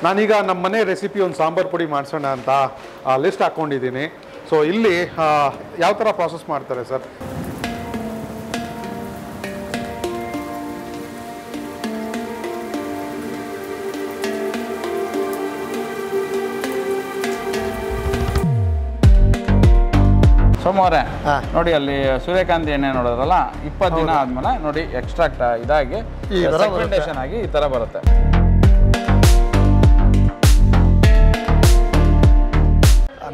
ನಾನೀಗ ನಮ್ಮ ಮನೆ ರೆಸಿಪಿ ಒಂದು ಸಾಂಬಾರು ಪುಡಿ ಮಾಡಿಸೋಣ ಅಂತ ಲಿಸ್ಟ್ ಹಾಕ್ಕೊಂಡಿದ್ದೀನಿ. ಸೊ ಇಲ್ಲಿ ಯಾವ ಥರ ಪ್ರಾಸೆಸ್ ಮಾಡ್ತಾರೆ ಸರ್? ಸೋಮವಾರ ನೋಡಿ ಅಲ್ಲಿ ಸೂರ್ಯಕಾಂತಿ ಎಣ್ಣೆ ನೋಡೋದ್ರಲ್ಲ 20 ದಿನ ಆದ್ಮೇಲೆ ನೋಡಿ ಎಕ್ಸ್ಟ್ರಾಕ್ಟ್ ಇದಾಗಿ ಸೆಗ್ಮೆಂಟೇಷನ್ ಆಗಿ ಈ ತರ ಬರುತ್ತೆ.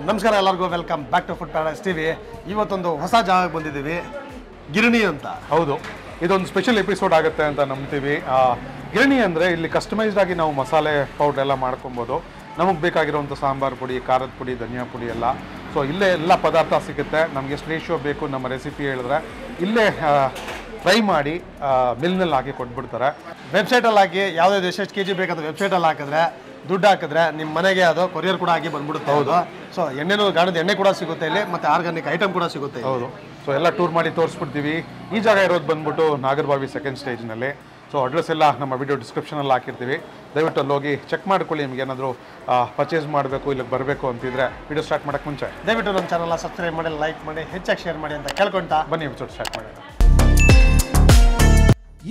ನಮಸ್ಕಾರ ಎಲ್ಲರಿಗೂ, welcome back to food paradise TV. ಇವತ್ತೊಂದು ಹೊಸ ಜಾಗಕ್ಕೆ ಬಂದಿದ್ದೀವಿ, ಗಿರಣಿ ಅಂತ. ಹೌದು, ಇದೊಂದು ಸ್ಪೆಷಲ್ ಎಪಿಸೋಡ್ ಆಗುತ್ತೆ ಅಂತ ನಂಬ್ತೀವಿ. ಗಿರಣಿ ಅಂದರೆ ಇಲ್ಲಿ ಕಸ್ಟಮೈಸ್ಡ್ ಆಗಿ ನಾವು ಮಸಾಲೆ ಪೌಡರ್ ಎಲ್ಲ ಮಾಡ್ಕೊಬೋದು. ನಮಗೆ ಬೇಕಾಗಿರೋವಂಥ ಸಾಂಬಾರು ಪುಡಿ, ಖಾರದ ಪುಡಿ, ಧನಿಯಾ ಪುಡಿ ಎಲ್ಲ. ಸೊ ಇಲ್ಲೇ ಎಲ್ಲ ಪದಾರ್ಥ ಸಿಗುತ್ತೆ. ನಮಗೆ ಎಷ್ಟು ರೇಷಿಯೋ ಬೇಕು ನಮ್ಮ ರೆಸಿಪಿ ಹೇಳಿದ್ರೆ ಇಲ್ಲೇ ಫ್ರೈ ಮಾಡಿ ಮಿಲ್ನಲ್ಲಿ ಹಾಕಿ ಕೊಟ್ಬಿಡ್ತಾರೆ. ವೆಬ್ಸೈಟಲ್ಲಿ ಹಾಕಿ ಯಾವುದೇ ಎಷ್ಟು ಕೆ ಜಿ ಬೇಕಂತ ವೆಬ್ಸೈಟಲ್ಲಿ ಹಾಕಿದ್ರೆ ದುಡ್ಡು ಹಾಕಿದ್ರೆ ನಿಮ್ಮ ಮನೆಗೆ ಅದು ಕೊರಿಯರ್ ಕೂಡ ಆಗಿ ಬಂದ್ಬಿಡುತ್ತೆ. ಹೌದು. ಸೊ ಎಣ್ಣೆನೂ ಗಾಣದ ಎಣ್ಣೆ ಕೂಡ ಸಿಗುತ್ತೆ ಇಲ್ಲಿ, ಮತ್ತು ಆರ್ಗಾನಿಕ್ ಐಟಮ್ ಕೂಡ ಸಿಗುತ್ತೆ. ಹೌದು. ಸೊ ಎಲ್ಲ ಟೂರ್ ಮಾಡಿ ತೋರಿಸ್ಬಿಡ್ತೀವಿ. ಈ ಜಾಗ ಇರೋದು ಬಂದ್ಬಿಟ್ಟು ನಾಗರಬಾವಿ ಸೆಕೆಂಡ್ ಸ್ಟೇಜ್ನಲ್ಲಿ. ಸೊ ಅಡ್ರೆಸ್ ಎಲ್ಲ ನಮ್ಮ ವಿಡಿಯೋ ಡಿಸ್ಕ್ರಿಪ್ಷನಲ್ಲಿ ಹಾಕಿರ್ತೀವಿ. ದಯವಿಟ್ಟು ಅಲ್ಲಿ ಹೋಗಿ ಚೆಕ್ ಮಾಡ್ಕೊಳ್ಳಿ. ನಿಮ್ಗೆ ಏನಾದರೂ ಪರ್ಚೇಸ್ ಮಾಡಬೇಕು, ಇಲ್ಲಿಗೆ ಬರಬೇಕು ಅಂತಿದ್ರೆ ವಿಡಿಯೋ ಸ್ಟಾರ್ಟ್ ಮಾಡೋಕ್ಕೆ ಮುಂಚೆ ದಯವಿಟ್ಟು ನಮ್ಮ ಚಾನಲ್ನ ಸಬ್ಸ್ಕ್ರೈಬ್ ಮಾಡಿ, ಲೈಕ್ ಮಾಡಿ, ಹೆಚ್ಚಾಗಿ ಶೇರ್ ಮಾಡಿ ಅಂತ ಕೇಳ್ಕೊಂತಾ ಬನ್ನಿ ಎಪಿಸೋಡ್ ಸ್ಟಾರ್ಟ್ ಮಾಡೋಣ.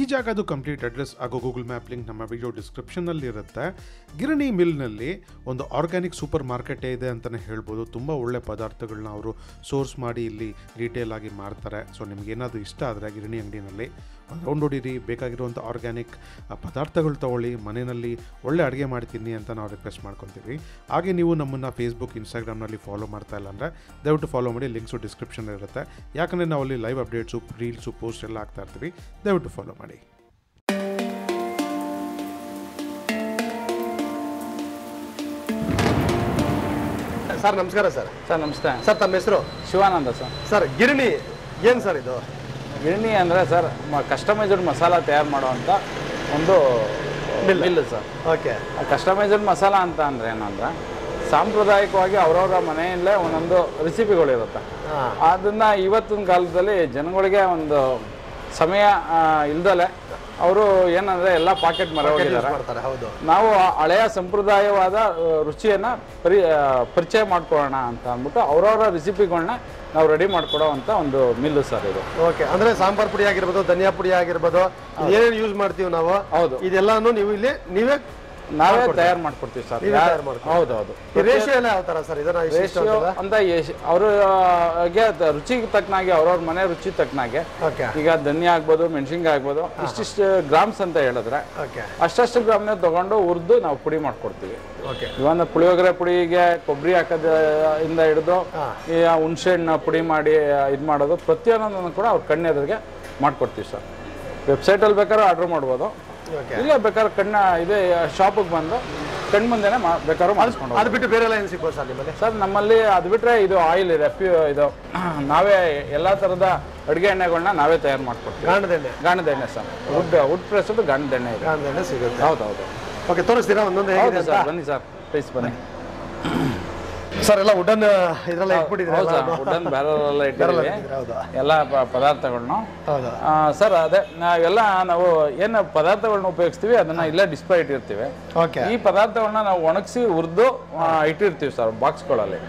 ಈ ಜಾಗದು ಕಂಪ್ಲೀಟ್ ಅಡ್ರೆಸ್ ಹಾಗೂ ಗೂಗಲ್ ಮ್ಯಾಪ್ ಲಿಂಕ್ ನಮ್ಮ ವಿಡಿಯೋ ಡಿಸ್ಕ್ರಿಪ್ಷನ್ನಲ್ಲಿ ಇರುತ್ತೆ. ಗಿರಣಿ ಮಿಲ್ನಲ್ಲಿ ಒಂದು ಆರ್ಗ್ಯಾನಿಕ್ ಸೂಪರ್ ಮಾರ್ಕೆಟೇ ಇದೆ ಅಂತಲೇ ಹೇಳ್ಬೋದು. ತುಂಬ ಒಳ್ಳೆ ಪದಾರ್ಥಗಳನ್ನ ಅವರು ಸೋರ್ಸ್ ಮಾಡಿ ಇಲ್ಲಿ ರಿಟೇಲ್ ಆಗಿ ಮಾರ್ತಾರೆ. ಸೊ ನಿಮಗೇನಾದರೂ ಇಷ್ಟ ಆದರೆ ಗಿರಣಿ ಅಂಗಡಿನಲ್ಲಿ ರೌಂಡ್ ಹೊಡೀರಿ, ಬೇಕಾಗಿರುವಂಥ ಆರ್ಗ್ಯಾನಿಕ್ ಪದಾರ್ಥಗಳು ತೊಗೊಳ್ಳಿ, ಮನೆಯಲ್ಲಿ ಒಳ್ಳೆ ಅಡುಗೆ ಮಾಡ್ತೀನಿ ಅಂತ ನಾವು ರಿಕ್ವೆಸ್ಟ್ ಮಾಡ್ಕೊತೀವಿ. ಹಾಗೆ ನೀವು ನಮ್ಮನ್ನು ಫೇಸ್ಬುಕ್, ಇನ್ಸ್ಟಾಗ್ರಾಮ್ನಲ್ಲಿ ಫಾಲೋ ಮಾಡ್ತಾ ಇಲ್ಲ ಅಂದರೆ ದಯವಿಟ್ಟು ಫಾಲೋ ಮಾಡಿ. ಲಿಂಕ್ಸು ಡಿಸ್ಕ್ರಿಪ್ಷನ್ ಇರುತ್ತೆ. ಯಾಕಂದರೆ ನಾವು ಅಲ್ಲಿ ಲೈವ್ ಅಪ್ಡೇಟ್ಸು, ರೀಲ್ಸು, ಪೋಸ್ಟ್ ಎಲ್ಲ ಹಾಕ್ತಾ ಇರ್ತೀವಿ. ದಯವಿಟ್ಟು ಫಾಲೋ ಮಾಡಿ. ಸರ್ ನಮಸ್ಕಾರ. ಸರ್ ನಮಸ್ತೆ ಸರ್, ತಮ್ಮ ಹೆಸರು? ಶಿವಾನಂದ ಸರ್, ಗಿರಣಿ ಏನು ಸರ್ ಇದು? ಗಿರಣಿ ಅಂದರೆ ಸರ್ ಕಸ್ಟಮೈಸ್ಡ್ ಮಸಾಲ ತಯಾರು ಮಾಡುವಂಥ ಒಂದು mill sir. Okay. Customised masala ಅಂತ ಅಂದರೆ ಏನಂದ್ರೆ ಸಾಂಪ್ರದಾಯಿಕವಾಗಿ ಅವರವರ ಮನೆಯಲ್ಲೇ ಒಂದೊಂದು ರೆಸಿಪಿಗಳಿರುತ್ತೆ. ಅದನ್ನು ಇವತ್ತಿನ ಕಾಲದಲ್ಲಿ ಜನಗಳಿಗೆ ಒಂದು ಸಮಯ ಇಲ್ದಲೆ ಅವರು ಏನಂದರೆ ಎಲ್ಲ ಪಾಕೆಟ್ ಮರೆಯೋಗಿದ್ದಾರೆ. ನಾವು ಹಳೆಯ ಸಂಪ್ರದಾಯವಾದ ರುಚಿಯನ್ನು ಪರಿಚಯ ಮಾಡ್ಕೊಳ್ಳೋಣ ಅಂತ ಅಂದ್ಬಿಟ್ಟು ಅವರವರ ರೆಸಿಪಿಗಳನ್ನ ನಾವು ರೆಡಿ ಮಾಡ್ಕೊಡೋ ಅಂತ ಒಂದು ಮಿಲ್ಲು ಸರ್ ಇದು. ಓಕೆ. ಅಂದರೆ ಸಾಂಬಾರ್ ಪುಡಿ ಆಗಿರ್ಬೋದು, ಧನಿಯಾ ಪುಡಿ ಆಗಿರ್ಬೋದು, ಏನೇನು ಯೂಸ್ ಮಾಡ್ತೀವಿ ನಾವು, ಹೌದು, ಇದೆಲ್ಲಾನು ನೀವು ಇಲ್ಲಿ ನಾವೇ ತಯಾರು ಮಾಡ್ಕೊಡ್ತೀವಿ ಸರ್. ಹೌದೌದು. ರೇಷಿಯೋ ಎಲ್ಲ ಯಾವ ಥರ ಸರ್? ಇದನ್ನ ರೇಷಿಯೋ ಅಂತ ಅವ್ರಿಗೆ ರುಚಿಗೆ ತಕ್ಕನಾಗೆ, ಅವ್ರವ್ರ ಮನೆ ರುಚಿ ತಕ್ಕನಾಗೆ ಈಗ ಧನಿಯಾ ಆಗ್ಬೋದು, ಮೆಣಸಿನ್ಕಾಯಿ ಆಗ್ಬೋದು, ಇಷ್ಟಿಷ್ಟು ಗ್ರಾಮ್ಸ್ ಅಂತ ಹೇಳಿದ್ರೆ ಅಷ್ಟಷ್ಟು ಗ್ರಾಮ್ನ ತಗೊಂಡು ಹುರಿದು ನಾವು ಪುಡಿ ಮಾಡ್ಕೊಡ್ತೀವಿ. ಇವಾಗ ಪುಳಿಯೋಗರೆ ಪುಡಿಗೆ ಕೊಬ್ಬರಿ ಹಾಕೋದ್ರಿಂದ ಹಿಡಿದು ಹುಣಸೆ ಹಣ್ಣು ಪುಡಿ ಮಾಡಿ ಇದು ಮಾಡೋದು ಪ್ರತಿಯೊಂದನ್ನು ಕೂಡ ಅವ್ರ ಕಣ್ಣೆದುರಿಗೆ ಮಾಡ್ಕೊಡ್ತೀವಿ ಸರ್. ವೆಬ್ಸೈಟಲ್ಲಿ ಬೇಕಾದ್ರೆ ಆರ್ಡರ್ ಮಾಡ್ಬೋದು, ಇಲ್ಲ ಬೇಕಾದ್ರೆ ಕಣ್ಣ ಇದೆ ಶಾಪಿಗೆ ಬಂದು ಕಣ್ಣು ಮುಂದೆನೇ ಬೇಕಾದ್ರೂ ಮಾಡಿಸ್ಕೊಂಡು. ಅದು ಬಿಟ್ಟು ಬೇರೆ ಎಲ್ಲ ಏನು ಸಿಗ್ಬೋದು ಸರ್ ನಿಮ್ಮಲ್ಲಿ? ಸರ್ ನಮ್ಮಲ್ಲಿ ಅದು ಬಿಟ್ಟರೆ ಇದು ಆಯಿಲ್ ಇದೆ, ಇದು ನಾವೇ ಎಲ್ಲ ಥರದ ಅಡುಗೆ ಎಣ್ಣೆಗಳನ್ನ ನಾವೇ ತಯಾರು ಮಾಡ್ಕೊಡ್ತೀವಿ. ಗಾಣದ ಎಣ್ಣೆ ಸರ್, ವುಡ್ ಪ್ರೆಸ್ಡ್ ಗಾಣದ ಎಣ್ಣೆ ಇದೆ. ಗಾಣದ ಎಣ್ಣೆ ಸಿಗುತ್ತೆ. ಹೌದೌದು. ಓಕೆ, ತೋರಿಸ್ತೀರಾ ಒಂದೊಂದು? ಹೇಗಿದೆ ಸರ್? ಬನ್ನಿ ಸರ್, ಪ್ಲೀಸ್ ಬನ್ನಿ ಸರ್. ಎಲ್ಲ ವುಡನ್ ಇದರೆಲ್ಲ ಇಟ್ಬಿಟ್ಟಿದ್ದೀರಾ? ವುಡನ್ ಬ್ಯಾರಲ್ ಇಟ್ಟಿದ್ದೀವಿ ಎಲ್ಲ ಪದಾರ್ಥಗಳನ್ನ. ಸರ್ ಅದೇ ನಾವೆಲ್ಲ ನಾವು ಏನು ಪದಾರ್ಥಗಳನ್ನ ಉಪಯೋಗಿಸ್ತೀವಿ ಅದನ್ನ ಇಲ್ಲೇ ಡಿಸ್ಪ್ಲೇ ಇಟ್ಟಿರ್ತೀವಿ. ಈ ಪದಾರ್ಥಗಳನ್ನ ನಾವು ಒಣಗಿಸಿ ಹುರಿದು ಇಟ್ಟಿರ್ತೀವಿ ಸರ್ ಬಾಕ್ಸ್ಗಳಲ್ಲಿ.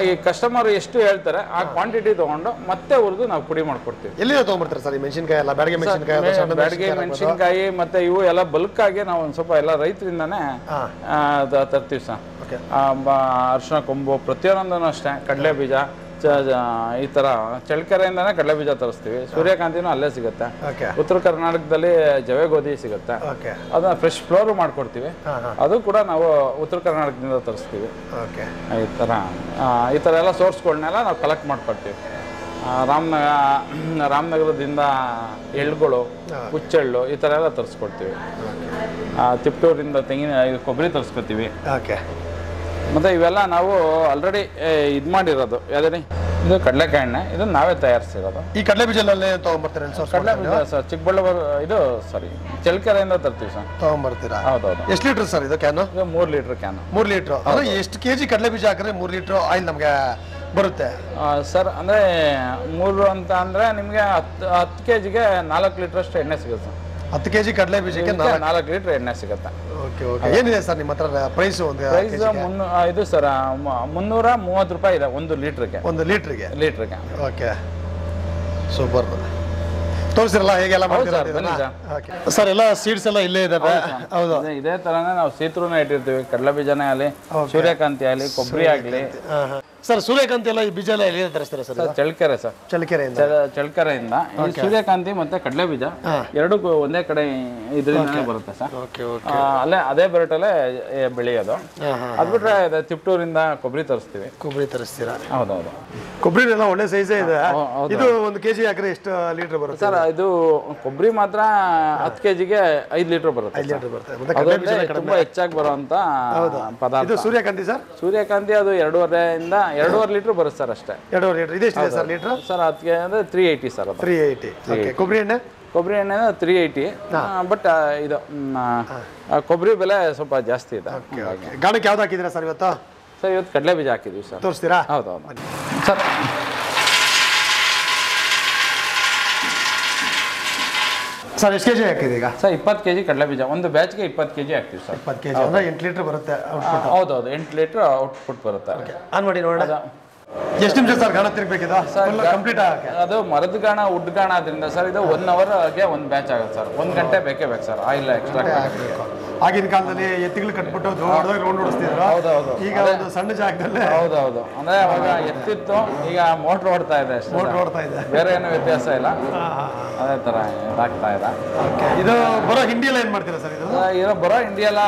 ಈ ಕಸ್ಟಮರ್ ಎಷ್ಟು ಹೇಳ್ತಾರೆ ಆ ಕ್ವಾಂಟಿಟಿ ತಗೊಂಡು ಮತ್ತೆ ಹುರಿದು ನಾವು ಪುಡಿ ಮಾಡ್ಕೊಡ್ತೀವಿ. ಎಲ್ಲಿ ತಗೊಂಡ್ಬರ್ತಾರೆ ಸರ್ ಈ ಮೆಣಸಿನಕಾಯಿ ಎಲ್ಲ? ಬ್ಯಾಡಗೆ ಮೆಣಸಿನಕಾಯಿ ಮತ್ತೆ ಇವು ಎಲ್ಲ ಬಲ್ಕ್ ಆಗಿ ನಾವು ಒಂದು ಸ್ವಲ್ಪ ಎಲ್ಲ ರೈತರಿಂದಾನೇ ತರ್ತೀವಿ ಸರ್. ಅರಿಶಿನ ಕೊಂಬು ಪ್ರತಿಯೊಂದನ್ನು ಅಷ್ಟೇ, ಕಡಲೆ ಬೀಜ ಈ ಥರ ಚಳ್ಳಕೆರೆಯಿಂದಾನೆ ಕಡಲೆ ಬೀಜ ತರಿಸ್ತೀವಿ. ಸೂರ್ಯಕಾಂತಿನೂ ಅಲ್ಲೇ ಸಿಗುತ್ತೆ. ಉತ್ತರ ಕರ್ನಾಟಕದಲ್ಲಿ ಜವೆ ಗೋಧಿ ಸಿಗುತ್ತೆ, ಅದನ್ನ ಫ್ರೆಶ್ ಫ್ಲೋರ್ ಮಾಡ್ಕೊಡ್ತೀವಿ. ಅದು ಕೂಡ ನಾವು ಉತ್ತರ ಕರ್ನಾಟಕದಿಂದ ತರಿಸ್ತೀವಿ. ಈ ಥರ ಎಲ್ಲ ಸೋರ್ಸ್ಗಳನ್ನೆಲ್ಲ ನಾವು ಕಲೆಕ್ಟ್ ಮಾಡ್ಕೊಡ್ತೀವಿ. ರಾಮನಗರದಿಂದ ಎಳ್ಳುಗಳು, ಹುಚ್ಚೆಳ್ಳು ಈ ಥರ ಎಲ್ಲ ತರಿಸ್ಕೊಡ್ತೀವಿ. ತಿಪ್ಟೂರಿಂದ ತೆಂಗಿನ ಕೊಬ್ಬರಿ ತರಿಸ್ಕೊತೀವಿ. ಮತ್ತು ಇವೆಲ್ಲ ನಾವು ಆಲ್ರೆಡಿ ಇದು ಮಾಡಿರೋದು. ಯಾವುದೇ ಇದು ಕಡಲೆಕಾಯಿ ಎಣ್ಣೆ, ಇದನ್ನು ನಾವೇ ತಯಾರಿಸಿರೋದು. ಈ ಕಡಲೆ ಬೀಜಲ್ಲೇ ತೊಗೊಂಬರ್ತೀರ ಸರ್? ಕಡಲೆ ಬೀಜ ಸರ್ ಚಿಕ್ಕಬಳ್ಳಾಪುರ ಇದು ಸಾರಿ ಚಳ್ಳಕೆರೆಯಿಂದ ತರ್ತೀವಿ ಸರ್. ತೊಗೊಂಬರ್ತೀರಾ? ಹೌದೌದು. ಎಷ್ಟು ಲೀಟ್ರ್ ಸರ್ ಇದು ಕ್ಯಾನು? ಇದು 3 ಲೀಟ್ರ್ ಕ್ಯಾನು. 3 ಲೀಟ್ರ್ ಅಂದರೆ ಎಷ್ಟು ಕೆ ಜಿ ಕಡಲೆ ಬೀಜ ಹಾಕಿದ್ರೆ 3 ಲೀಟ್ರ್ ಆಯಿಲ್ ನಮಗೆ ಬರುತ್ತೆ ಸರ್? ಅಂದರೆ 3 ಅಂತ ಅಂದರೆ ನಿಮಗೆ 10 ಕೆ ಜಿಗೆ 4 ಲೀಟ್ರ್ ಅಷ್ಟು ಎಣ್ಣೆ ಸಿಗುತ್ತೆ ಸರ್. 10 kg ಕಡಲೆ ಬೀಜಕ್ಕೆ 4 ಲೀಟರ್ ಎಣ್ಣೆ ಸಿಗುತ್ತೆ. Okay okay. ಏನಿದೆ ಸರ್ ನಿಮ್ಮ ಹತ್ರ ಪ್ರೈಸ್? ಒಂದು ಪ್ರೈಸ್ ಇದು ಸರ್ 330 ರೂಪಾಯಿ ಇದೆ 1 ಲೀಟ್ರಿಗೆ. 1 ಲೀಟ್ರಿಗೆ? Okay super. ತೋರಿಸಿರಲ್ಲ ಹೇಗೆಲ್ಲ ಮಾಡ್ತೀರಾ ಸರ್? ಎಲ್ಲ ಸೀಡ್ಸ್ ಎಲ್ಲ ಇಲ್ಲೇ ಇದಾವೆ. ಹೌದು, ಇದೇ ತರನೇ ನಾವು ಸೀತೃನ ಇಟ್ಟಿರ್ತೀವಿ. ಕಡಲೆ ಬೀಜನೇ ಆಗಲಿ, ಸೂರ್ಯಕಾಂತಿ ಆಗಲಿ, ಕೊಬ್ಬರಿ ಆಗಲಿ. ಸರ್ ಸೂರ್ಯಕಾಂತಿ ಎಲ್ಲ ಈ ಬೀಜ ಎಲ್ಲ ಎಲ್ಲಿ ತರಿಸ್ತಾರೆ ಸರ್? ಚಳ್ಳಕೆರೆ ಸರ್, ಚಳ್ಳಕೆರೆಯಿಂದ. ಈ ಸೂರ್ಯಕಾಂತಿ ಮತ್ತೆ ಕಡಲೆ ಬೀಜ ಎರಡೂ ಒಂದೇ ಕಡೆ ಇದರಿಂದ ಬರುತ್ತೆ ಸರ್. ಅಲ್ಲೇ ಅದೇ ಬೆರಟಲ್ಲೇ ಬೆಳೆಯೋದು. ಅದ್ ಬಿಟ್ರೆ ತಿಪ್ಟೂರಿಂದ ಕೊಬ್ಬರಿ ತರಿಸ್ತೀವಿ. ಕೊಬ್ಬರಿ ತರಿಸ್ತೀರಾ? ಹೌದೌದು. ಕೊಬ್ಬರಿ ಎಲ್ಲ ಒಳ್ಳೆ ಸೈಜೇ ಇದೆ. ಇದು 1 kg ಹಾಕಿದ್ರೆ ಎಷ್ಟು ಲೀಟರ್ ಬರುತ್ತೆ ಸರ್? ಇದು ಕೊಬ್ಬರಿ ಮಾತ್ರ 10 kgಗೆ 5 ಲೀಟರ್ ಬರುತ್ತೆ. 5 ಲೀಟರ್ ಬರುತ್ತೆ. ತುಂಬಾ ಹೆಚ್ಚಾಗಿ ಬರುವಂತ ಪದಾರ್ಥ. ಇದು ಸೂರ್ಯಕಾಂತಿ ಸರ್? ಸೂರ್ಯಕಾಂತಿ ಅದು 2.5 ಲೀಟರ್ ಬರುತ್ತೆ ಸರ್ ಅಷ್ಟೇ. 2.5 ಲೀಟರ್. ಇದೆಷ್ಟಿದೆ ಸರ್ ಲೀಟರ್? ಸರ್ ಅದಕ್ಕೆ ಅಂದ್ರೆ 380 ಸರ್. 380. ಕೊಬ್ಬರಿ ಎಣ್ಣೆ? ಕೊಬ್ಬರಿ ಎಣ್ಣೆ 380. ಬಟ್ ಇದು ಕೊಬ್ಬರಿ ಬೆಲೆ ಸ್ವಲ್ಪ ಜಾಸ್ತಿ ಇದೆ. ಗಾಣಕ್ಕೆ ಯಾವ್ದು ಹಾಕಿದ್ದೀರಾ ಸರ್ ಇವತ್ತು? ಸರ್ ಇವತ್ತು ಕಡಲೆ ಬೀಜ ಹಾಕಿದ್ವಿ ಸರ್. ತೋರಿಸ್ತೀರಾ? ಹೌದೌದು ಸರ್. ಸರ್ ಎಷ್ಟು ಕೆಜಿ ಹಾಕಿದೆ ಈಗ? ಸರ್ 20 kg ಕಡಲೆ ಬೀಜ. ಒಂದು ಬ್ಯಾಚ್ಗೆ 20 kg ಹಾಕ್ತೀವಿ ಸರ್. 20 kg ಅಂದ್ರೆ 8 ಲೀಟರ್ ಬರುತ್ತೆ. ಹೌದೌದು, 8 ಲೀಟರ್ ಔಟ್ಪುಟ್ ಬರುತ್ತೆ. ಆನ್ ಮಾಡಿ ನೋಡೋಣ. ಎಷ್ಟು ನಿಮಿಷ ಸರ್ ಗಾಣ ತಿರ್ಬೇಕಿದೆ? ಕಂಪ್ಲೀಟ್ ಆಗಕ್ಕೆ ಅದು ಮರದ ಗಾಣ, ಉಡ್ ಗಾಣ ಆದ್ರಿಂದ ಸರ್ ಇದು 1 ಅವರ್ಗೆ 1 ಬ್ಯಾಚ್ ಆಗುತ್ತೆ ಸರ್. 1 ಗಂಟೆ ಬೇಕೇ ಬೇಕು ಸರ್ ಆಯಿಲ್ ಎಕ್ಸ್ಟ್ರಾಕ್ಟ್ ಆಗಬೇಕು. ಆಗಿನ ಕಾಲದಲ್ಲಿ ಎತ್ತಿಗಳು ಕಟ್ಬಿಟ್ಟು ದೊಡ್ಡದಾಗಿ ರೌಂಡ್ ಓಡಿಸ್ತಿದ್ರು. ಹೌದೌದು. ಈಗ ಒಂದು ಸಣ್ಣ ಜಾಗದಲ್ಲಿ. ಹೌದೌದು. ಅಂದ್ರೆ ಅವಾಗ ಎತ್ತಿತ್ತು, ಈಗ ಮೋಟ್ರ್ ಓಡ್ತಾ ಇದೆ ಅಷ್ಟೇ. ಮೋಟ್ರ್ ಓಡ್ತಾ ಇದೆ, ಬೇರೆ ಏನು ವ್ಯತ್ಯಾಸ ಇಲ್ಲ. ಅದೇ ತರ ಇದಾಗ್ತಾ ಇದೆ. ಇದು ಬರೋ ಹಿಂಡಿ ಎಲ್ಲ ಏನ್ ಮಾಡ್ತೀರಾ ಸರ್? ಇದು ಬರೋ ಹಿಂಡಿ ಎಲ್ಲ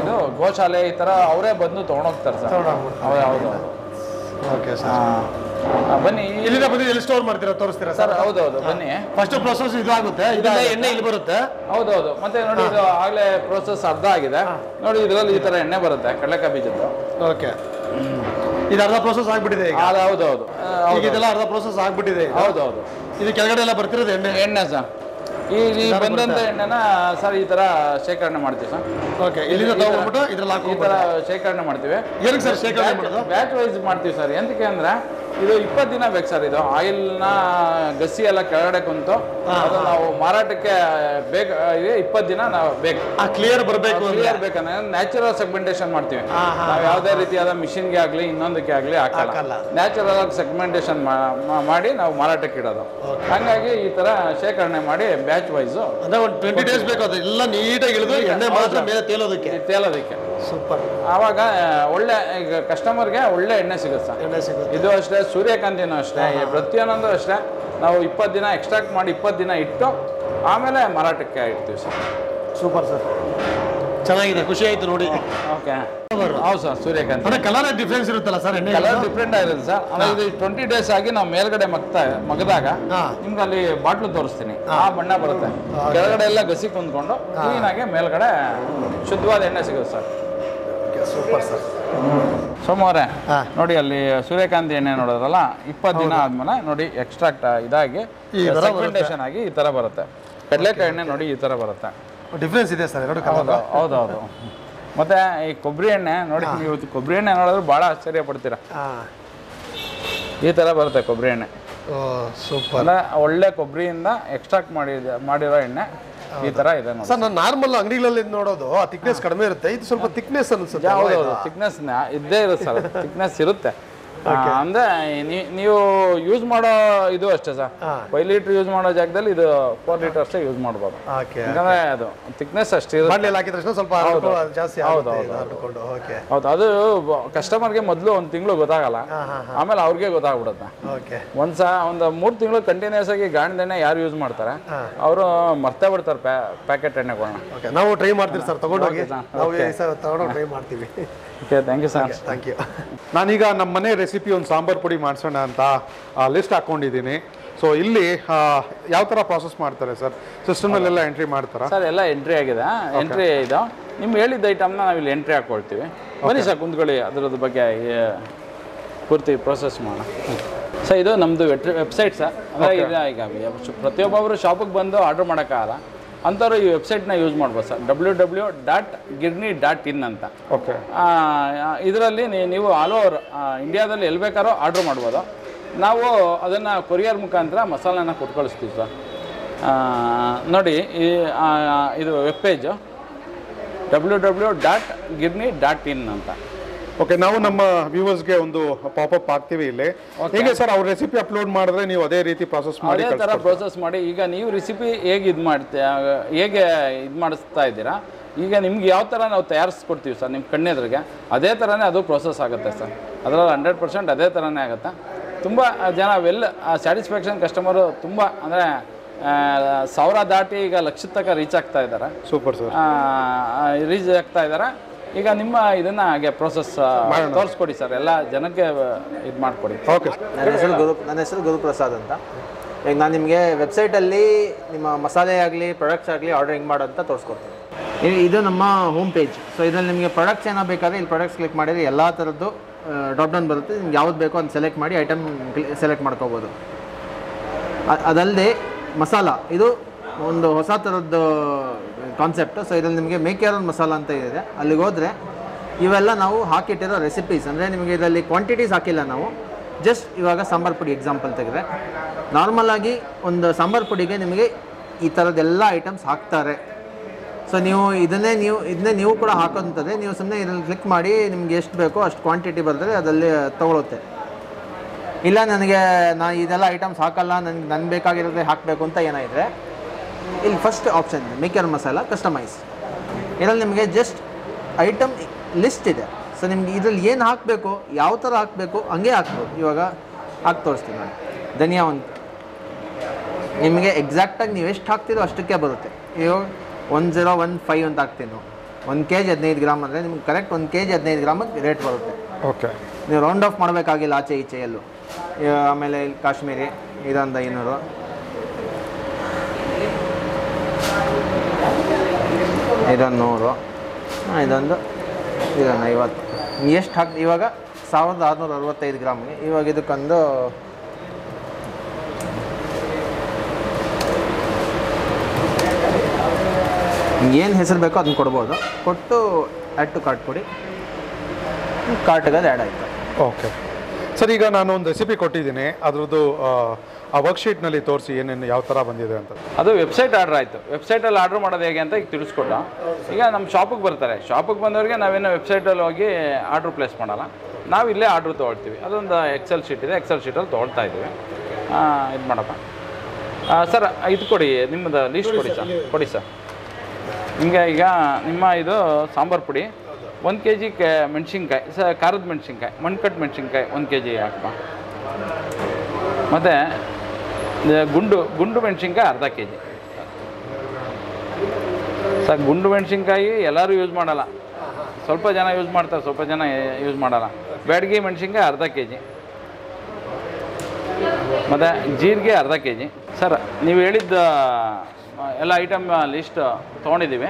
ಇದು ಗೋಶಾಲೆ ಈ ತರ ಅವರೇ ಬಂದು ತಗೊಂಡೋಗ್ತಾರೆ ಸರ್. ಹೌದೌದು. ಓಕೆ ಸರ್, ಬನ್ನಿ. ಇಲ್ಲಿಂದ ಬಂದು ಎಲ್ಲಿ ಸ್ಟೋರ್ ಮಾಡ್ತೀರಾ ತೋರಿಸ್ತೀರಾ ಸರ್? ಹೌದೌದು, ಬನ್ನಿ. ಫಸ್ಟ್ ಪ್ರೊಸೆಸ್ ಇದು ಆಗುತ್ತೆ, ಇದೆಲ್ಲ ಎಣ್ಣೆ ಇಲ್ಲಿ ಬರುತ್ತೆ. ಹೌದೌದು. ಮತ್ತೆ ನೋಡಿ ಇದು ಆಗ್ಲೇ ಪ್ರೋಸೆಸ್ ಅರ್ಧ ಆಗಿದೆ ನೋಡಿ. ಇದರಲ್ಲಿ ಈ ತರ ಎಣ್ಣೆ ಬರುತ್ತೆ ಕಡಲೆಕಾಯಿ ಬೀಜದ್ದು. ಓಕೆ, ಇದು ಅರ್ಧ ಪ್ರೋಸೆಸ್ ಆಗ್ಬಿಟ್ಟಿದೆ ಈಗ? ಹೌದೌದು, ಈಗ ಇದೆಲ್ಲ ಅರ್ಧ ಪ್ರೋಸೆಸ್ ಆಗ್ಬಿಟ್ಟಿದೆ. ಹೌದೌದು. ಇದು ಕೆಳಗಡೆ ಎಲ್ಲ ಬರ್ತಿರೋದು ಎಣ್ಣೆ ಸರ್. ಈ ಬಂದಂತ ಎಣ್ಣೆನ ಸರ್ ಈ ತರ ಶೇಖರಣೆ ಮಾಡ್ತೀವಿ ಸರ್. ಓಕೆ, ಇಲ್ಲಿಂದ ತಗೊಂಡ್ಬಿಟ್ಟು ಇದ್ರಲ್ಲಿ ಹಾಕಿ ಈ ತರ ಶೇಖರಣೆ ಮಾಡ್ತೀವಿ. ಏನಕ್ಕೆ ಸರ್ ಶೇಖರಣೆ ಮಾಡೋದು? ಬ್ಯಾಚ್ ವೈಸ್ ಮಾಡ್ತೀವಿ ಸರ್. ಎಂತಕ್ಕೆ ಅಂದ್ರೆ ಇದು 20 ದಿನ ಬೇಕು ಸರ್. ಇದು ಆಯಿಲ್ನ ಗಸಿ ಎಲ್ಲ ಕೆಳಗಡೆ ಕುಂತು ಅದು ನಾವು ಮಾರಾಟಕ್ಕೆ ಬೇಗ 20 ದಿನ ನಾವು ಬೇಕು. ಕ್ಲಿಯರ್ ಬರಬೇಕು. ಕ್ಲಿಯರ್ ಬೇಕಂದ್ರೆ ನ್ಯಾಚುರಲ್ ಸೆಗ್ಮೆಂಟೇಶನ್ ಮಾಡ್ತೀವಿ ನಾವು. ಯಾವುದೇ ರೀತಿಯಾದ ಮಿಷಿನ್ಗೆ ಆಗಲಿ ಇನ್ನೊಂದಕ್ಕೆ ಆಗಲಿ ಹಾಕಲ್ಲ. ನ್ಯಾಚುರಲ್ ಆಗಿ ಸೆಗ್ಮೆಂಟೇಶನ್ ಮಾಡಿ ನಾವು ಮಾರಾಟಕ್ಕೆ ಇಡೋದು. ಹಂಗಾಗಿ ಈ ತರ ಶೇಖರಣೆ ಮಾಡಿ ಬ್ಯಾಚ್ ವೈಸ್ ಅಂದ್ರೆ ಒಂದು 20 ಡೇಸ್ ಬೇಕು. ಅದು ಎಲ್ಲ ನೀಟಾಗಿ ಇಳಿದು ಎಣ್ಣೆ ಮಾತ್ರ ಮೇಲೆ ತೇಲೋದಕ್ಕೆ. ಸೂಪರ್. ಆವಾಗ ಒಳ್ಳೆ ಈಗ ಕಸ್ಟಮರ್ಗೆ ಒಳ್ಳೆ ಎಣ್ಣೆ ಸಿಗುತ್ತೆ ಸರ್. ಎಣ್ಣೆ ಸಿಗುತ್ತೆ. ಇದು ಅಷ್ಟೇ, ಸೂರ್ಯಕಾಂತಿನೂ ಅಷ್ಟೇ, ಪ್ರತಿಯೊಂದು ಅಷ್ಟೇ. ನಾವು 20 ದಿನ ಎಕ್ಸ್ಟ್ರಾಕ್ಟ್ ಮಾಡಿ 20 ದಿನ ಇಟ್ಟು ಆಮೇಲೆ ಮಾರಾಟಕ್ಕೆ ಇಡ್ತೀವಿ ಸರ್. ಸೂಪರ್ ಸರ್, ಚೆನ್ನಾಗಿದೆ, ಖುಷಿ ಆಯ್ತು ನೋಡಿ. ಓಕೆ, ಹೌದು ಸರ್. ಸೂರ್ಯಕಾಂತಿ ಕಲರ್ ಡಿಫ್ರೆನ್ಸ್ ಇರುತ್ತಲ್ಲ ಸರ್? ಎಣ್ಣೆ ಕಲರ್ ಡಿಫ್ರೆಂಟ್ ಆಗಿರುತ್ತೆ ಸರ್. ಇದು 20 ಡೇಸ್ ಆಗಿ ನಾವು ಮೇಲ್ಗಡೆ ಮಗದಾಗ ನಿಮ್ಗೆ ಅಲ್ಲಿ ಬಾಟ್ಲು ತೋರಿಸ್ತೀನಿ. ಆ ಬಣ್ಣ ಬರುತ್ತೆ. ಕೆಳಗಡೆ ಎಲ್ಲ ಗಸಿ ಕುಂದ್ಕೊಂಡು ಕ್ಲೀನ್ ಆಗಿ ಮೇಲ್ಗಡೆ ಶುದ್ಧವಾದ ಎಣ್ಣೆ ಸಿಗುತ್ತೆ ಸರ್. Super sir. ಸೋಮವಾರ ನೋಡಿ ಅಲ್ಲಿ ಸೂರ್ಯಕಾಂತಿ ಎಣ್ಣೆ ನೋಡೋದ್ರಲ್ಲ, 20 ದಿನ ಆದ್ಮೇಲೆ ನೋಡಿ ಎಕ್ಸ್ಟ್ರಾಕ್ಟ್ ಇದಾಗಿ ಸೆಗ್ಮೆಂಟೇಷನ್ ಆಗಿ ಈ ತರ ಬರುತ್ತೆ. ಕಡಲೆಕಾಯಿ ಎಣ್ಣೆ ನೋಡಿ ಈ ತರ ಬರುತ್ತೆ. ಡಿಫ್ರೆನ್ಸ್ ಇದೆ ಸರ್ ಎರಡು. ಹೌದೌದು. ಮತ್ತೆ ಈ ಕೊಬ್ಬರಿ ಎಣ್ಣೆ ನೋಡಿ, ನೀವು ಕೊಬ್ಬರಿ ಎಣ್ಣೆ ನೋಡಿದ್ರೆ ಬಹಳ ಆಶ್ಚರ್ಯ ಪಡ್ತೀರಾ. ಈ ತರ ಬರುತ್ತೆ ಕೊಬ್ಬರಿ ಎಣ್ಣೆ. ಸೂಪರ್. ಅಂದ್ರೆ ಒಳ್ಳೆ ಕೊಬ್ಬರಿಯಿಂದ ಎಕ್ಸ್ಟ್ರಾಕ್ಟ್ ಮಾಡಿರೋ ಎಣ್ಣೆ ಈ ತರ ಇದೆ ಸರ್. ನಾನು ನಾರ್ಮಲ್ ಅಂಗಡಿಗಳಲ್ಲಿ ನೋಡೋದು ಥಿಕ್ನೆಸ್ ಕಡಿಮೆ ಇರುತ್ತೆ, ಇದು ಸ್ವಲ್ಪ ಥಿಕ್ನೆಸ್ ಅನ್ಸುತ್ತೆ. ಹೌದೌದು, ಥಿಕ್ನೆಸ್ ಇದ್ದೇ ಇರುತ್ತೆ ಸರ್. ಥಿಕ್ನೆಸ್ ಇರುತ್ತೆ. ಅಂದ್ರೆ ನೀವು ಯೂಸ್ ಮಾಡೋ ಇದು ಅಷ್ಟೇ ಸರ್. 5 ಲೀಟರ್ ಯೂಸ್ ಮಾಡೋ ಜಾಗದಲ್ಲಿ ಇದು 4 ಲೀಟರ್ ಅಷ್ಟೇ ಯೂಸ್ ಮಾಡ್ಬೋದು. ಯಾಕಂದ್ರೆ ಅದು ಥಿಕ್ನೆಸ್ ಅಷ್ಟೇ ಸ್ವಲ್ಪ ಜಾಸ್ತಿ. ಹೌದು, ಅದು ಕಸ್ಟಮರ್ಗೆ ಮೊದಲು 1 ತಿಂಗಳು ಗೊತ್ತಾಗಲ್ಲ, ಆಮೇಲೆ ಅವ್ರಿಗೆ ಗೊತ್ತಾಗ್ಬಿಡುತ್ತೆ. ಒಂದು 3 ತಿಂಗಳು ಕಂಟಿನ್ಯೂಸ್ ಆಗಿ ಗಾಣದ ಎಣ್ಣೆ ಯಾರು ಯೂಸ್ ಮಾಡ್ತಾರೆ ಅವರು ಮರ್ತೇ ಬಿಡ್ತಾರೆ ಪ್ಯಾಕೆಟ್ ಎಣ್ಣೆಗಳನ್ನ. ನಾವು ಟ್ರೈ ಮಾಡ್ತೀವಿ ಸರ್, ತಗೊಂಡೋಗಿ ಟ್ರೈ ಮಾಡ್ತೀವಿ. Okay, thank you sir. Thank you. ನಾನೀಗ ನಮ್ಮ ಮನೆ ರೆಸಿಪಿ ಒಂದು ಸಾಂಬಾರು ಪುಡಿ ಮಾಡಿಸೋಣ ಅಂತ ಲಿಸ್ಟ್ ಹಾಕ್ಕೊಂಡಿದ್ದೀನಿ. ಸೊ ಇಲ್ಲಿ ಯಾವ ಥರ ಪ್ರಾಸೆಸ್ ಮಾಡ್ತಾರೆ ಸರ್? ಸಿಸ್ಟಮ್ನಲ್ಲೆಲ್ಲ ಎಂಟ್ರಿ ಮಾಡ್ತಾರಾ ಸರ್? ಎಲ್ಲ ಎಂಟ್ರಿ ಆಗಿದೆ. ಎಂಟ್ರಿ ಇದು ನಿಮ್ಗೆ ಹೇಳಿದ ಐಟಮ್ನ ನಾವಿಲ್ಲಿ ಎಂಟ್ರಿ ಹಾಕ್ಕೊಳ್ತೀವಿ. ಬನ್ನಿ ಸರ್, ಕುಂತ್ಕೊಳ್ಳಿ, ಅದರದ್ದು ಬಗ್ಗೆ ಪೂರ್ತಿ ಪ್ರೋಸೆಸ್ ಮಾಡೋಣ. ಸರ್ ಇದು ನಮ್ಮದು ವೆಬ್ಸೈಟ್ ಸರ್. ಅಂದರೆ ಈಗ ಪ್ರತಿಯೊಬ್ಬೊಬ್ಬರು ಶಾಪಿಗೆ ಬಂದು ಆರ್ಡ್ರ್ ಮಾಡೋಕ್ಕಾಗಲ್ಲ ಅಂಥವ್ರು ಈ ವೆಬ್ಸೈಟ್ನ ಯೂಸ್ ಮಾಡ್ಬೋದು ಸರ್. www.girni.in ಅಂತ. ಓಕೆ, ಇದರಲ್ಲಿ ನೀವು ಆಲ್ ಓವರ್ ಇಂಡಿಯಾದಲ್ಲಿ ಎಲ್ಲಿ ಬೇಕಾದ್ರೂ ಆರ್ಡ್ರ್ ಮಾಡ್ಬೋದು. ನಾವು ಅದನ್ನು ಕೊರಿಯರ್ ಮುಖಾಂತರ ಮಸಾಲಾನ ಕೊಟ್ಟು ಕಳಿಸ್ತೀವಿ ಸರ್. ನೋಡಿ ಇದು ವೆಬ್ ಪೇಜು www.girni.in ಅಂತ. ಓಕೆ, ನಾವು ನಮ್ಮ ವ್ಯೂವರ್ಸ್ಗೆ ಒಂದು ಪಾಪಪ್ ಹಾಕ್ತೀವಿ ಇಲ್ಲಿ. ಹೇಗೆ ಸರ್ ಅವ್ರ ರೆಸಿಪಿ ಅಪ್ಲೋಡ್ ಮಾಡಿದ್ರೆ ನೀವು ಅದೇ ರೀತಿ ಪ್ರಾಸೆಸ್ ಮಾಡಿ ಅದೇ ಥರ ಪ್ರೋಸೆಸ್ ಮಾಡಿ. ಈಗ ನೀವು ರೆಸಿಪಿ ಹೇಗೆ ಹೇಗೆ ಇದು ಮಾಡಿಸ್ತಾ ಇದ್ದೀರಾ, ಈಗ ನಿಮ್ಗೆ ಯಾವ ಥರ ನಾವು ತಯಾರಿಸ್ಕೊಡ್ತೀವಿ ಸರ್ ನಿಮ್ಮ ಕಣ್ಣೆದ್ರಿಗೆ, ಅದೇ ಥರನೇ ಅದು ಪ್ರೋಸೆಸ್ ಆಗುತ್ತೆ ಸರ್. ಅದರಲ್ಲಿ 100% ಅದೇ ಥರನೇ ಆಗುತ್ತೆ. ತುಂಬ ಜನ ಸ್ಯಾಟಿಸ್ಫ್ಯಾಕ್ಷನ್ ಕಸ್ಟಮರು ತುಂಬ ಅಂದರೆ 1000 ದಾಟಿ ಈಗ ಲಕ್ಷದ ತನಕ ರೀಚ್ ಆಗ್ತಾ ಇದ್ದಾರೆ. ಸೂಪರ್ ಸರ್, ರೀಚ್ ಆಗ್ತಾ ಇದ್ದಾರೆ. ಈಗ ನಿಮ್ಮ ಇದನ್ನು ಹಾಗೆ ಪ್ರೋಸೆಸ್ ತೋರಿಸ್ಕೊಡಿ ಸರ್, ಎಲ್ಲ ಜನಕ್ಕೆ ಇದು ಮಾಡಿಕೊಡಿ. ಓಕೆ, ನನ್ನ ಹೆಸರು ಗುರುಪ್ರಸಾದ್ ಅಂತ. ಈಗ ನಾನು ನಿಮಗೆ ವೆಬ್ಸೈಟಲ್ಲಿ ನಿಮ್ಮ ಮಸಾಲೆ ಆಗಲಿ ಪ್ರಾಡಕ್ಟ್ಸ್ ಆಗಲಿ ಆರ್ಡರ್ ಹೆಂಗೆ ಮಾಡೋಂತ ತೋರಿಸ್ಕೊಡ್ತೀನಿ. ಇದು ನಮ್ಮ ಹೋಮ್ ಪೇಜ್. ಸೊ ಇದರಲ್ಲಿ ನಿಮಗೆ ಪ್ರಾಡಕ್ಟ್ಸ್ ಏನೋ ಬೇಕಾದರೆ ಇಲ್ಲಿ ಪ್ರಾಡಕ್ಟ್ಸ್ ಕ್ಲಿಕ್ ಮಾಡಿದರೆ ಎಲ್ಲ ಥರದ್ದು ಡ್ರಾಪ್ ಡೌನ್ ಬರುತ್ತೆ. ನಿಮ್ಗೆ ಯಾವ್ದು ಬೇಕೋ ಅಂತ ಸೆಲೆಕ್ಟ್ ಮಾಡಿ ಐಟಮ್ ಸೆಲೆಕ್ಟ್ ಮಾಡ್ಕೋಬೋದು. ಅದಲ್ಲದೆ ಮಸಾಲ ಇದು ಒಂದು ಹೊಸ ಥರದ್ದು ಕಾನ್ಸೆಪ್ಟು. ಸೊ ಇದರಲ್ಲಿ ನಿಮಗೆ ಮೇಕ್ ಯೋರ್ ಓನ್ ಮಸಾಲ ಅಂತ ಇದೆ. ಅಲ್ಲಿಗೆ ಹೋದರೆ ಇವೆಲ್ಲ ನಾವು ಹಾಕಿಟ್ಟಿರೋ ರೆಸಿಪೀಸ್. ಅಂದರೆ ನಿಮಗೆ ಇದರಲ್ಲಿ ಕ್ವಾಂಟಿಟೀಸ್ ಹಾಕಿಲ್ಲ ನಾವು, ಜಸ್ಟ್ ಇವಾಗ ಸಾಂಬಾರು ಪುಡಿ ಎಕ್ಸಾಂಪಲ್ ತೆಗೆದ್ರೆ ನಾರ್ಮಲಾಗಿ ಒಂದು ಸಾಂಬಾರು ಪುಡಿಗೆ ನಿಮಗೆ ಈ ಥರದ್ದೆಲ್ಲ ಐಟಮ್ಸ್ ಹಾಕ್ತಾರೆ. ಸೊ ಇದನ್ನೇ ನೀವು ಕೂಡ ಹಾಕೋಂಥದ್ದೇ. ನೀವು ಸುಮ್ಮನೆ ಇದರಲ್ಲಿ ಕ್ಲಿಕ್ ಮಾಡಿ ನಿಮ್ಗೆ ಎಷ್ಟು ಬೇಕೋ ಅಷ್ಟು ಕ್ವಾಂಟಿಟಿ ಬರೆದ್ರೆ ಅದರಲ್ಲಿ ತೊಗೊಳುತ್ತೆ. ಇಲ್ಲ ನನಗೆ ಇದೆಲ್ಲ ಐಟಮ್ಸ್ ಹಾಕಲ್ಲ, ನನಗೆ ಬೇಕಾಗಿರೋದೇ ಹಾಕಬೇಕು ಅಂತ ಏನಾಯಿದ್ರೆ ಇಲ್ಲಿ ಫಸ್ಟ್ ಆಪ್ಷನ್ ಇದೆ ಮೇಕ್ ಯೋರ್ ಮಸಾಲ ಕಸ್ಟಮೈಸ್. ಇದರಲ್ಲಿ ನಿಮಗೆ ಜಸ್ಟ್ ಐಟಮ್ ಲಿಸ್ಟ್ ಇದೆ. ಸೊ ನಿಮ್ಗೆ ಇದರಲ್ಲಿ ಏನು ಹಾಕಬೇಕು, ಯಾವ ಥರ ಹಾಕಬೇಕು ಹಂಗೆ ಹಾಕ್ಬೋದು. ಇವಾಗ ಹಾಕಿ ತೋರಿಸ್ತೀನಿ ನಾನು. ಧನಿಯಾ ನಿಮಗೆ ಎಕ್ಸಾಕ್ಟಾಗಿ ನೀವು ಎಷ್ಟು ಹಾಕ್ತೀರೋ ಅಷ್ಟಕ್ಕೆ ಬರುತ್ತೆ. ಇವಾಗ 1015 ಅಂತ ಹಾಕ್ತೀನಿ. 1 kg 15 ಗ್ರಾಮ್ ಅಂದರೆ ನಿಮ್ಗೆ ಕರೆಕ್ಟ್ 1 kg 15 ಗ್ರಾಮಿಗೆ ರೇಟ್ ಬರುತ್ತೆ. ಓಕೆ, ನೀವು ರೌಂಡ್ ಆಫ್ ಮಾಡಬೇಕಾಗಿಲ್ಲ ಆಚೆ ಈಚೆ ಎಲ್ಲೂ. ಆಮೇಲೆ ಇಲ್ಲಿ ಕಾಶ್ಮೀರಿ ಇದೊಂದು 500, ಇದೊಂದು 100, ಇದೊಂದು 50. ಎಷ್ಟು ಹಾಕಿ ಇವಾಗ 1665 ಗ್ರಾಮ್ಗೆ. ಇವಾಗ ಇದಕ್ಕೊಂದು ಏನು ಹೆಸರು ಬೇಕೋ ಅದನ್ನು ಕೊಡ್ಬೋದು. ಕೊಟ್ಟು ಆ್ಯಡ್ ಟು ಕಾರ್ಟ್ ಕೊಡಿ, ಕಾರ್ಟ್ಗೆ ಅದು ಆ್ಯಡ್ ಆಯಿತು. ಓಕೆ ಸರ್, ಈಗ ನಾನು ಒಂದು ರೆಸಿಪಿ ಕೊಟ್ಟಿದ್ದೀನಿ, ಅದರದ್ದು ಆ ವರ್ಕ್ಶೀಟ್ನಲ್ಲಿ ತೋರಿಸಿ ಏನೇನು ಯಾವ ಥರ ಬಂದಿದೆ ಅಂತ. ಅದು ವೆಬ್ಸೈಟ್ ಆರ್ಡರ್ ಆಯಿತು. ವೆಬ್ಸೈಟಲ್ಲಿ ಆರ್ಡ್ರ್ ಮಾಡೋದು ಹೇಗೆ ಅಂತ ಈಗ ತಿಳಿಸ್ಕೊಟ್ಟ. ಈಗ ನಮ್ಮ ಶಾಪಿಗೆ ಬರ್ತಾರೆ. ಶಾಪಿಗೆ ಬಂದವರಿಗೆ ನಾವೇನೋ ವೆಬ್ಸೈಟಲ್ಲಿ ಹೋಗಿ ಆರ್ಡ್ರ್ ಪ್ಲೇಸ್ ಮಾಡಲ್ಲ, ನಾವು ಇಲ್ಲೇ ಆರ್ಡ್ರ್ ತೊಗೊಳ್ತೀವಿ. ಅದೊಂದು ಎಕ್ಸೆಲ್ ಶೀಟ್ ಇದೆ, ಎಕ್ಸೆಲ್ ಶೀಟಲ್ಲಿ ತೊಗೊಳ್ತಾ ಇದ್ದೀವಿ. ಇದು ಮಾಡಪ್ಪ ಸರ್, ಇದು ಕೊಡಿ, ನಿಮ್ಮದು ಲೀಸ್ಟ್ ಕೊಡಿ ಸರ್. ನಿಮಗೆ ಈಗ ನಿಮ್ಮ ಇದು ಸಾಂಬಾರು ಪುಡಿ 1 kg ಮೆಣಸಿನ್ಕಾಯಿ, ಖಾರದ ಮೆಣಸಿನ್ಕಾಯಿ, ಮಣ್ಕಟ್ಟು ಮೆಣಸಿನ್ಕಾಯಿ 1 kg ಹಾಕಪ್ಪ. ಮತ್ತು ಗುಂಡು ಮೆಣಸಿನ್ಕಾಯಿ ಅರ್ಧ kg ಸರ್. ಗುಂಡು ಮೆಣಸಿನ್ಕಾಯಿ ಎಲ್ಲರೂ ಯೂಸ್ ಮಾಡಲ್ಲ, ಸ್ವಲ್ಪ ಜನ ಯೂಸ್ ಮಾಡ್ತಾರೆ, ಸ್ವಲ್ಪ ಜನ ಯೂಸ್ ಮಾಡಲ್ಲ. ಬ್ಯಾಡಗಿ ಮೆಣಸಿನ್ಕಾಯಿ ಅರ್ಧ kg, ಮತ್ತು ಜೀರಿಗೆ ಅರ್ಧ kg. ಸರ್ ನೀವು ಹೇಳಿದ್ದ ಎಲ್ಲ ಐಟಮ್ ಲಿಸ್ಟ್ ತೊಗೊಂಡಿದ್ದೀವಿ.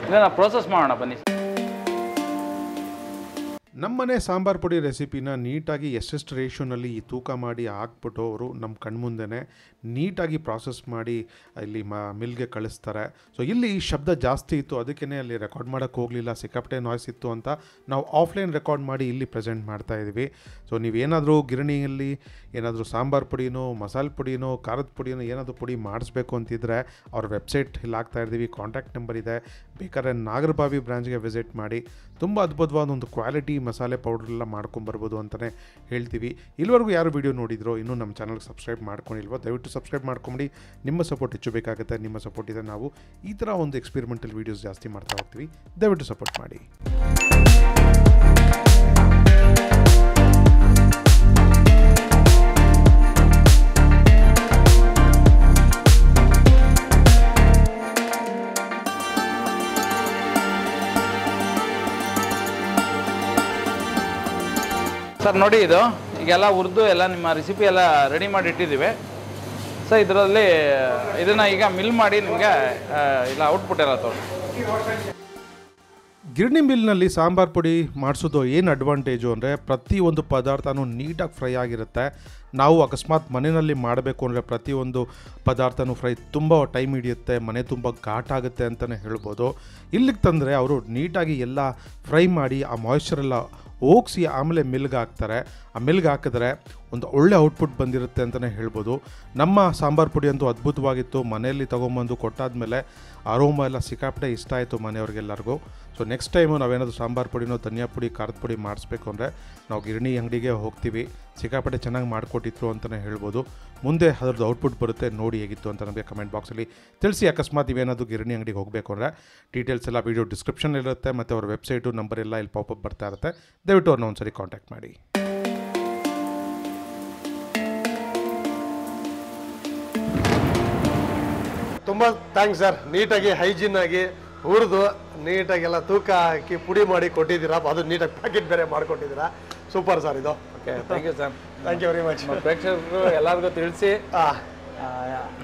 ಇದನ್ನು ಪ್ರೋಸೆಸ್ ಮಾಡೋಣ ಬನ್ನಿ. ನಮ್ಮನೆ ಸಾಂಬಾರು ಪುಡಿ ರೆಸಿಪಿನ ನೀಟಾಗಿ ಎಷ್ಟೆಷ್ಟು ರೇಷಿಯೋನಲ್ಲಿ ಈ ತೂಕ ಮಾಡಿ ಹಾಕ್ಬಿಟ್ಟು ಅವರು ನಮ್ಮ ಕಣ್ಮುಂದೆ ನೀಟಾಗಿ ಪ್ರಾಸೆಸ್ ಮಾಡಿ ಇಲ್ಲಿ ಮಿಲ್ಗೆ ಕಳಿಸ್ತಾರೆ. ಸೊ ಇಲ್ಲಿ ಶಬ್ದ ಜಾಸ್ತಿ ಇತ್ತು, ಅದಕ್ಕೇ ಅಲ್ಲಿ ರೆಕಾರ್ಡ್ ಮಾಡೋಕ್ಕೆ ಹೋಗಲಿಲ್ಲ, ಸಿಕ್ಕಾಪಟ್ಟೆ ನಾಯ್ಸ್ ಇತ್ತು ಅಂತ ನಾವು ಆಫ್ಲೈನ್ ರೆಕಾರ್ಡ್ ಮಾಡಿ ಇಲ್ಲಿ ಪ್ರೆಸೆಂಟ್ ಮಾಡ್ತಾಯಿದ್ದೀವಿ. ಸೊ ನೀವೇನಾದರೂ ಗಿರಣಿಯಲ್ಲಿ ಏನಾದರೂ ಸಾಂಬಾರು ಪುಡಿನೋ, ಮಸಾಲೆ ಪುಡಿನೋ, ಖಾರದ ಪುಡಿನೋ ಏನಾದರೂ ಪುಡಿ ಮಾಡಿಸ್ಬೇಕು ಅಂತಿದ್ರೆ ಅವ್ರ ವೆಬ್ಸೈಟ್ ಇಲ್ಲಿ ಹಾಕ್ತಾಯಿದ್ದೀವಿ, ಕಾಂಟ್ಯಾಕ್ಟ್ ನಂಬರ್ ಇದೆ. ಬೇಕಾದ್ರೆ ನಾಗರಬಾವಿ ಬ್ರಾಂಚ್ಗೆ ವಿಸಿಟ್ ಮಾಡಿ ತುಂಬ ಅದ್ಭುತವಾದ ಒಂದು ಕ್ವಾಲಿಟಿ ಮಸಾಲೆ ಪೌಡ್ರೆಲ್ಲ ಮಾಡ್ಕೊಂಬರ್ಬೋದು ಅಂತಲೇ ಹೇಳ್ತೀವಿ. ಇಲ್ಲಿವರೆಗೂ ಯಾರು ವೀಡಿಯೋ ನೋಡಿದ್ರೋ ಇನ್ನೂ ನಮ್ಮ ಚಾನಲ್ಗೆ ಸಬ್ಸ್ಕ್ರೈಬ್ ಮಾಡ್ಕೊಂಡಿಲ್ವೋ ದಯವಿಟ್ಟು ಸಬ್ಸ್ಕ್ರೈಬ್ ಮಾಡ್ಕೊಂಬಿಡಿ. ನಿಮ್ಮ ಸಪೋರ್ಟ್ ಹೆಚ್ಚು ಬೇಕಾಗುತ್ತೆ. ನಿಮ್ಮ ಸಪೋರ್ಟ್ ಇದೆ, ನಾವು ಈ ಥರ ಒಂದು ಎಕ್ಸ್ಪೆರಿಮೆಂಟಲ್ ವೀಡಿಯೋಸ್ ಜಾಸ್ತಿ ಮಾಡ್ತಾ ಹೋಗ್ತೀವಿ. ದಯವಿಟ್ಟು ಸಪೋರ್ಟ್ ಮಾಡಿ. ಸರ್ ನೋಡಿ, ಇದು ಈಗೆಲ್ಲ ಹುರಿದು ಎಲ್ಲ ನಿಮ್ಮ ರೆಸಿಪಿ ಎಲ್ಲ ರೆಡಿ ಮಾಡಿ ಇಟ್ಟಿದ್ದೀವಿ. ಸೊ ಇದರಲ್ಲಿ ಇದನ್ನು ಈಗ ಮಿಲ್ ಮಾಡಿ ನಿಮಗೆ ಇಲ್ಲ ಔಟ್ಪುಟ್ ಎಲ್ಲ ತೋರಿಸಿ. ಗಿರಣಿ ಮಿಲ್ನಲ್ಲಿ ಸಾಂಬಾರು ಪುಡಿ ಮಾಡಿಸೋದು ಏನು ಅಡ್ವಾಂಟೇಜು ಅಂದರೆ ಪ್ರತಿಯೊಂದು ಪದಾರ್ಥನೂ ನೀಟಾಗಿ ಫ್ರೈ ಆಗಿರುತ್ತೆ. ನಾವು ಅಕಸ್ಮಾತ್ ಮನೆಯಲ್ಲಿ ಮಾಡಬೇಕು ಅಂದರೆ ಪ್ರತಿಯೊಂದು ಪದಾರ್ಥನೂ ಫ್ರೈ ತುಂಬ ಟೈಮ್ ಹಿಡಿಯುತ್ತೆ, ಮನೆ ತುಂಬ ಘಾಟಾಗುತ್ತೆ ಅಂತಲೇ ಹೇಳ್ಬೋದು. ಇಲ್ಲಿಗೆ ತಂದರೆ ಅವರು ನೀಟಾಗಿ ಎಲ್ಲ ಫ್ರೈ ಮಾಡಿ ಆ ಮಾಯ್ಶ್ಚರೆಲ್ಲ ಹೋಗಿಸಿ ಆಮೇಲೆ ಮಿಲ್ಗೆ ಹಾಕ್ತಾರೆ. ಆ ಮಿಲ್ಗೆ ಹಾಕಿದ್ರೆ ಒಂದು ಒಳ್ಳೆ ಔಟ್ಪುಟ್ ಬಂದಿರುತ್ತೆ ಅಂತಲೇ ಹೇಳ್ಬೋದು. ನಮ್ಮ ಸಾಂಬಾರು ಪುಡಿ ಅಂತೂ ಅದ್ಭುತವಾಗಿತ್ತು. ಮನೆಯಲ್ಲಿ ತೊಗೊಂಬಂದು ಕೊಟ್ಟಾದಮೇಲೆ ಅರೋಮ ಎಲ್ಲ ಸಿಕ್ಕಾಪಟ್ಟೆ ಇಷ್ಟ ಆಯಿತು ಮನೆಯವ್ರಿಗೆಲ್ಲರಿಗೂ. ಸೊ ನೆಕ್ಸ್ಟ್ ಟೈಮು ನಾವೇನಾದರೂ ಸಾಂಬಾರು ಪುಡಿನೋ ಧನಿಯಾ ಪುಡಿ ಖಾರದ ಪುಡಿ ಮಾಡಿಸ್ಬೇಕು ಅಂದರೆ ನಾವು ಗಿರಣಿ ಅಂಗಡಿಗೆ ಹೋಗ್ತೀವಿ. ಸಿಕ್ಕಾಪಟ್ಟೆ ಚೆನ್ನಾಗಿ ಮಾಡಿಕೊಟ್ಟಿದ್ರು ಅಂತಲೇ ಹೇಳ್ಬೋದು. ಮುಂದೆ ಅದರದ್ದು ಔಟ್ಪುಟ್ ಬರುತ್ತೆ, ನೋಡಿ ಹೇಗಿತ್ತು ಅಂತ ನಮಗೆ ಕಮೆಂಟ್ ಬಾಕ್ಸಲ್ಲಿ ತಿಳಿಸಿ. ಅಕಸ್ಮಾತ್ ಇವೇನಾದರೂ ಗಿರಣಿ ಅಂಗಡಿಗೆ ಹೋಗಬೇಕು ಅಂದರೆ ಡೀಟೇಲ್ಸ್ ಎಲ್ಲ ವೀಡಿಯೋ ಡಿಸ್ಕ್ರಿಪ್ಷನ್ ಇರುತ್ತೆ, ಮತ್ತು ಅವ್ರ ವೆಬ್ಸೈಟು ನಂಬರ್ ಎಲ್ಲ ಇಲ್ಲಿ ಪಾಪಪ್ ಬರ್ತಾ ಇರುತ್ತೆ. ದಯವಿಟ್ಟು ಅವ್ರನ್ನ ಒಂದ್ಸರಿ ಕಾಂಟ್ಯಾಕ್ಟ್ ಮಾಡಿ. ತುಂಬ ಥ್ಯಾಂಕ್ಸ್ ಸರ್. ನೀಟಾಗಿ ಹೈಜೀನ್ ಆಗಿ ಹುರಿದು ನೀಟಾಗೆಲ್ಲ ತೂಕ ಹಾಕಿ ಪುಡಿ ಮಾಡಿ ಕೊಟ್ಟಿದ್ದೀರಾ. ಅದು ನೀಟಾಗಿ ಪ್ಯಾಕೆಟ್ ಬೇರೆ ಮಾಡಿಕೊಟ್ಟಿದ್ದೀರಾ. ಸೂಪರ್ ಸರ್ ಇದು. Okay, thank you sir. Thank you very much. ಪ್ರೇಕ್ಷಕರು ಎಲ್ಲರಿಗೂ ತಿಳಿಸಿ.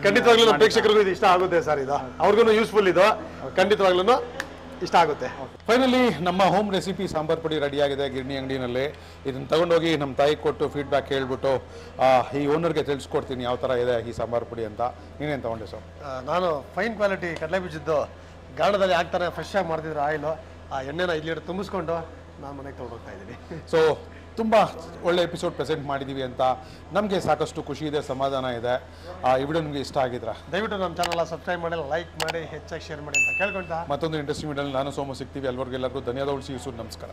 ಖಂಡಿತವಾಗ್ಲೂ ನಮ್ಮ ಪ್ರೇಕ್ಷಕರಿಗೂ ಇದು ಇಷ್ಟ ಆಗುತ್ತೆ ಸರ್. ಇದು ಅವ್ರಿಗೂ ಯೂಸ್ಫುಲ್. ಇದು ಖಂಡಿತವಾಗ್ಲೂ ಇಷ್ಟ ಆಗುತ್ತೆ. ಫೈನಲಿ ನಮ್ಮ ಹೋಮ್ ರೆಸಿಪಿ ಸಾಂಬಾರು ಪುಡಿ ರೆಡಿಯಾಗಿದೆ ಗಿರಣಿ ಅಂಗಡಿನಲ್ಲಿ. ಇದನ್ನು ತಗೊಂಡೋಗಿ ನಮ್ಮ ತಾಯಿಗೆ ಕೊಟ್ಟು ಫೀಡ್ಬ್ಯಾಕ್ ಹೇಳ್ಬಿಟ್ಟು ಈ ಓನರ್ಗೆ ತಿಳಿಸ್ಕೊಡ್ತೀನಿ ಯಾವ ಥರ ಇದೆ ಈ ಸಾಂಬಾರು ಪುಡಿ ಅಂತ. ನೀನೇನು ತೊಗೊಂಡೆ ಸರ್? ನಾನು ಫೈನ್ ಕ್ವಾಲಿಟಿ ಕಡಲೆ ಬೀಜದ್ದು ಗಾಣದಲ್ಲಿ ಹಾಕ್ತಾರೆ, ಫ್ರೆಶ್ ಆಗಿ ಮಾಡ್ತಿದ್ರು ಆಯಿಲು. ಆ ಎಣ್ಣೆನ ಇಲ್ಲಿ ತುಂಬಿಸ್ಕೊಂಡು ನಾನು ಮನೆಗೆ ತೊಗೊಂಡೋಗ್ತಾ ಇದ್ದೀನಿ. ಸೊ ತುಂಬ ಒಳ್ಳೆ ಎಪಿಸೋಡ್ ಪ್ರೆಸೆಂಟ್ ಮಾಡಿದ್ದೀವಿ ಅಂತ ನಮಗೆ ಸಾಕಷ್ಟು ಖುಷಿ ಇದೆ, ಸಮಾಧಾನ ಇದೆ. ಈ ವಿಡಿಯೋ ನಿಮಗೆ ಇಷ್ಟ ಆಗಿದ್ರೆ ದಯವಿಟ್ಟು ನಮ್ಮ ಚಾನಲ್ ಸಬ್ಸ್ಕ್ರೈಬ್ ಮಾಡಿ, ಲೈಕ್ ಮಾಡಿ, ಹೆಚ್ಚಾಗಿ ಶೇರ್ ಮಾಡಿ ಅಂತ ಕೇಳ್ಕೊಳ್ತಾ ಮತ್ತೊಂದು ಇಂಟ್ರೆಸ್ಟಿಂಗ್ ವಿಡಿಯೋಲಿ ನಾನು ಸೋಮು ಸಿಗ್ತೀವಿ. ಎಲ್ಲರಿಗೆಲ್ಲರಿಗೂ ಧನ್ಯವಾದಗಳು. ನಮಸ್ಕಾರ.